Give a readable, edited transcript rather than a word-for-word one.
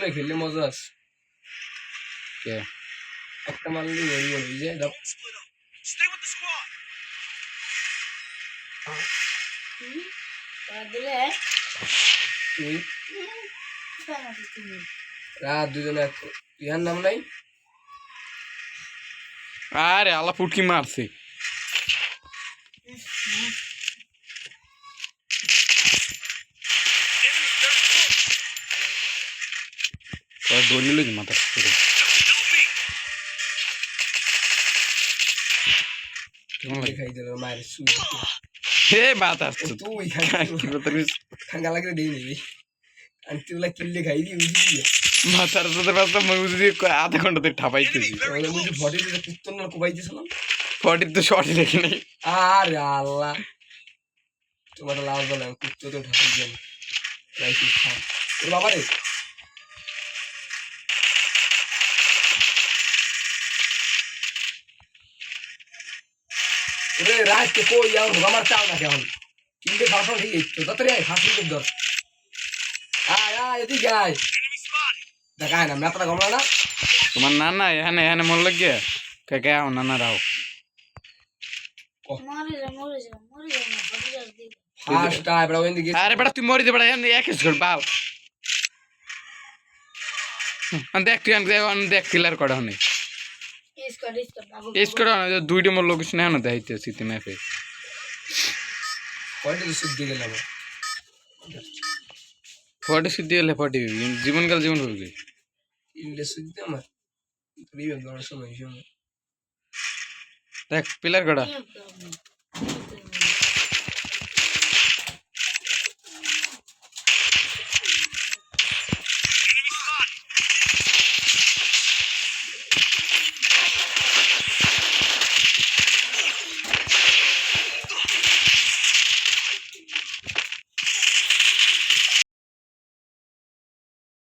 দুজনে খেললে মজা আছে কে একটা মারলে ওই ওই যে দাও তুই রাত দুজনে ইহার নাম নাই আরে আল্লাহ ফুটকি মারছে দৌড়িল মাথা খাই দিল মায়ের সুই হে বাত আসছে তুই খাঙ্গা লাগলে দিয়ে নিবি আর তুই কিনলে খাই দিই বুঝলি মাথার সাথে পাঁচটা মজুদ দিয়ে আধা ঘন্টাতে ঠাপাইতেছি ফটি দিতে কুত্তর না কোবাইতেছিলাম ফটির তো শর্টই দেখি নাই আরে আল্লাহ তোমার লাভ বলে আমি কুত্তো তো ঠাকুর যাই রাইছি খান তোর বাবা রে ওরে রাত কে কই যাও আমার চাও না কেমন কিনতে খাওয়া ঠিক তো তাড়াতাড়ি আয় ফাঁসি করে ধর আয় আয় এদিকে আয় দেখায় না মেতরা গমলা না তোমার নানা এখানে এখানে মন লাগিয়ে কে কে আও নানা রাও ফার্স্ট আয় বড় ওইদিকে আরে বেটা তুই মরি দে বেটা এখানে এক স্কোর বাল দেখ তুই দেখ কিলার করা হনে স্কোর দুইটা মোর লোকেশন এখানে দেখাইতে সিটি ম্যাপে কয়টা দিছে দিয়ে গেলাম ফটো সিদ্ধি হলে ফটো জীবনকাল জীবন হবে ইংলিশ দিতে আমার রিভিউ করার সময় দেখ পিলার কটা